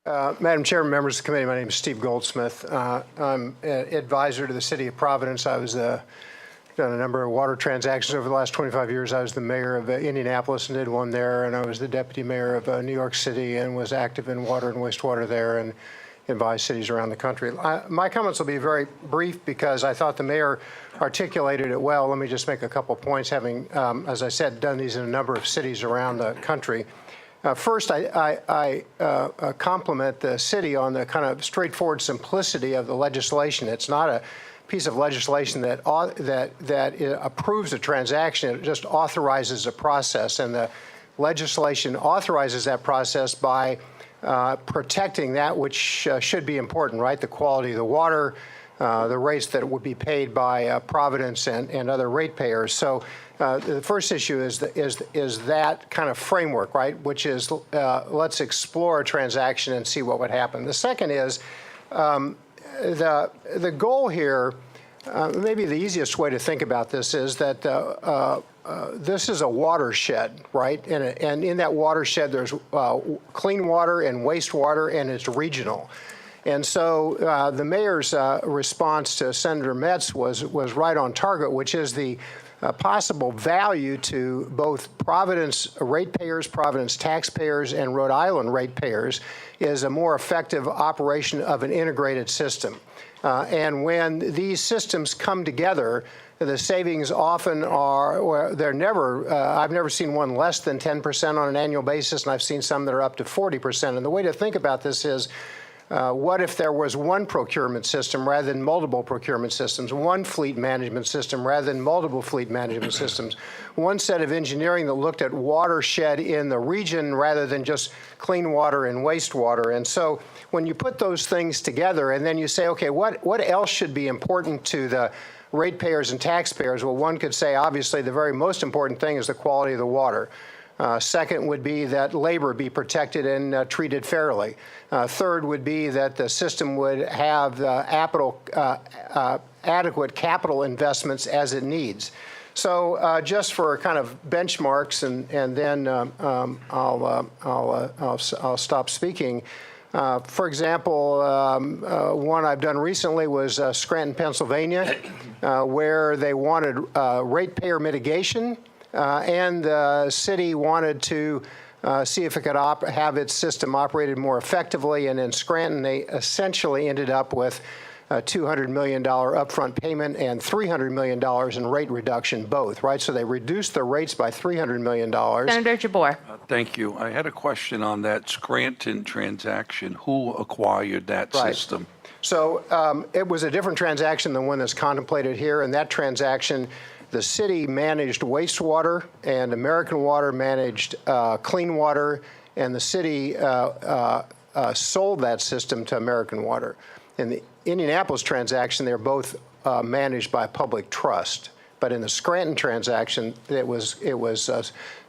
Madam Chairman, members of the committee, my name is Steve Goldsmith. I'm an advisor to the City of Providence. I was done a number of water transactions over the last 25 years. I was the mayor of Indianapolis and did one there, and I was the deputy mayor of New York City and was active in water and wastewater there and advised cities around the country. My comments will be very brief because I thought the mayor articulated it well. Let me just make a couple points, having, as I said, done these in a number of cities around the country. First, I compliment the city on the kind of straightforward simplicity of the legislation. It's not a piece of legislation that approves a transaction. It just authorizes a process, and the legislation authorizes that process by protecting that which should be important, right? The quality of the water, the rates that would be paid by Providence and other ratepayers. So the first issue is that kind of framework, right? Which is let's explore a transaction and see what would happen. The second is the goal here. Maybe the easiest way to think about this is that this is a watershed, right? And in that watershed, there's clean water and wastewater, and it's regional. And so the mayor's response to Senator Metz was right on target, which is the possible value to both Providence ratepayers, Providence taxpayers, and Rhode Island ratepayers is a more effective operation of an integrated system. And when these systems come together, the savings often are, or they're never, I've never seen one less than 10% on an annual basis, and I've seen some that are up to 40%. And the way to think about this is, what if there was one procurement system rather than multiple procurement systems, one fleet management system rather than multiple fleet management systems, one set of engineering that looked at watershed in the region rather than just clean water and wastewater? And so when you put those things together and then you say, okay, what else should be important to the ratepayers and taxpayers? Well, one could say, obviously, the very most important thing is the quality of the water. Second would be that labor be protected and treated fairly. Third would be that the system would have adequate capital investments as it needs. So just for kind of benchmarks, and then I'll stop speaking. For example, one I've done recently was Scranton, Pennsylvania, where they wanted ratepayer mitigation. And the city wanted to see if it could have its system operated more effectively. And in Scranton, they essentially ended up with a $200 million upfront payment and $300 million in rate reduction, both, right? So they reduced the rates by $300 million. Senator Jabbour. Thank you. I had a question on that Scranton transaction. Who acquired that system? So it was a different transaction than one that's contemplated here. And that transaction, the city managed wastewater, and American Water managed clean water, and the city sold that system to American Water. In the Indianapolis transaction, they're both managed by public trust. But in the Scranton transaction, it was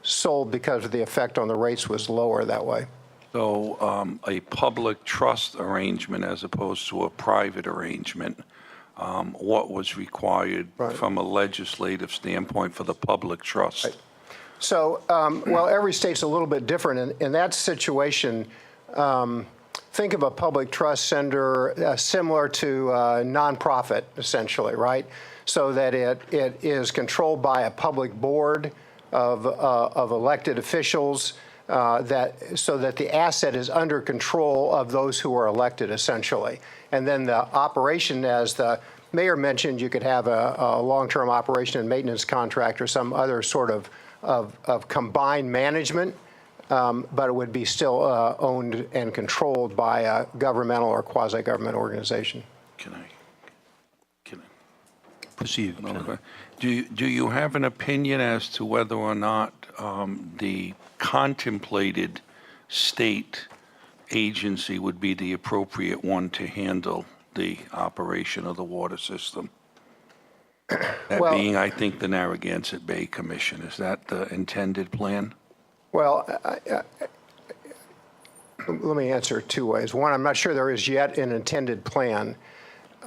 sold because of the effect on the rates was lower that way. So a public trust arrangement as opposed to a private arrangement. What was required from a legislative standpoint for the public trust? Right. So, well, every state's a little bit different. In that situation, think of a public trust center similar to a nonprofit, essentially, right? So that it is controlled by a public board of elected officials, so that the asset is under control of those who are elected, essentially. And then the operation, as the mayor mentioned, you could have a long-term operation and maintenance contract or some other sort of combined management, but it would be still owned and controlled by a governmental or quasi-government organization. Can I proceed? Okay. Do you have an opinion as to whether or not the contemplated state agency would be the appropriate one to handle the operation of the water system? That being, I think, the Narragansett Bay Commission. Is that the intended plan? Well, let me answer two ways. One, I'm not sure there is yet an intended plan.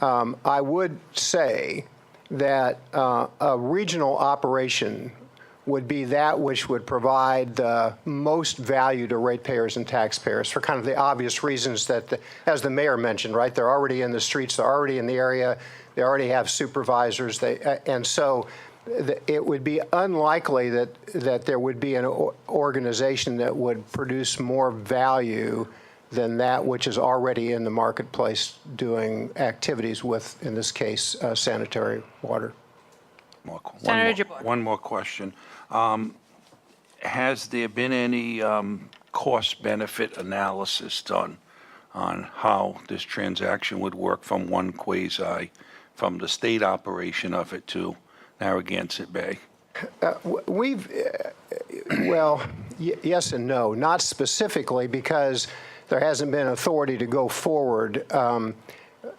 I would say that a regional operation would be that which would provide the most value to ratepayers and taxpayers for kind of the obvious reasons that, as the mayor mentioned, right? They're already in the streets, they're already in the area, they already have supervisors, and so it would be unlikely that there would be an organization that would produce more value than that which is already in the marketplace doing activities with, in this case, sanitary water. One more question. Has there been any cost-benefit analysis done on how this transaction would work from one quasi, from the state operation of it to Narragansett Bay? Yes and no. Not specifically, because there hasn't been authority to go forward.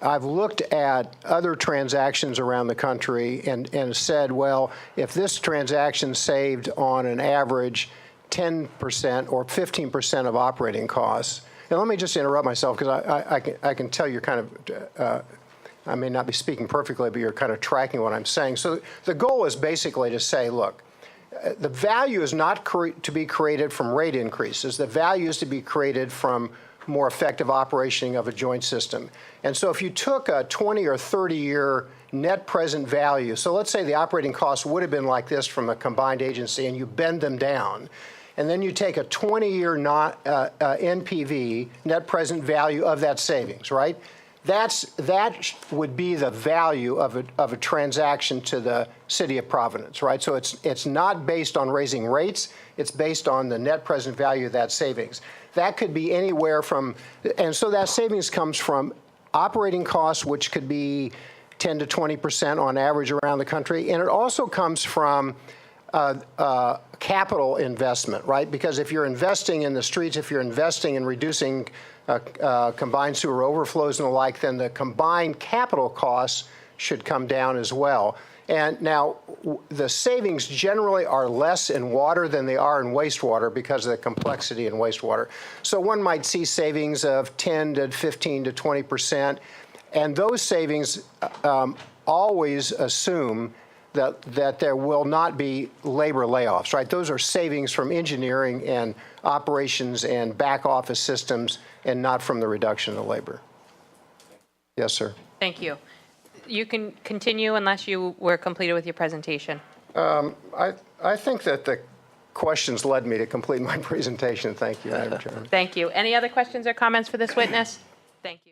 I've looked at other transactions around the country and said, well, if this transaction saved on an average 10% or 15% of operating costs, and let me just interrupt myself because I can tell you're kind of, I may not be speaking perfectly, but you're kind of tracking what I'm saying. So the goal is basically to say, look, the value is not to be created from rate increases. The value is to be created from more effective operation of a joint system. And so if you took a 20 or 30-year net present value, so let's say the operating costs would have been like this from a combined agency, and you bend them down, and then you take a 20-year NPV, net present value of that savings, right? That would be the value of a transaction to the City of Providence, right? So it's not based on raising rates. It's based on the net present value of that savings. That could be anywhere from, and so that savings comes from operating costs, which could be 10 to 20% on average around the country, and it also comes from capital investment, right? Because if you're investing in the streets, if you're investing in reducing combined sewer overflows and the like, then the combined capital costs should come down as well. And now the savings generally are less in water than they are in wastewater because of the complexity in wastewater. So one might see savings of 10 to 15 to 20%, and those savings always assume that there will not be labor layoffs, right? Those are savings from engineering and operations and back office systems and not from the reduction of labor. Yes, sir. Thank you. You can continue unless you were completed with your presentation. I think that the questions led me to complete my presentation. Thank you, Madam Chairman. Thank you. Any other questions or comments for this witness? Thank you.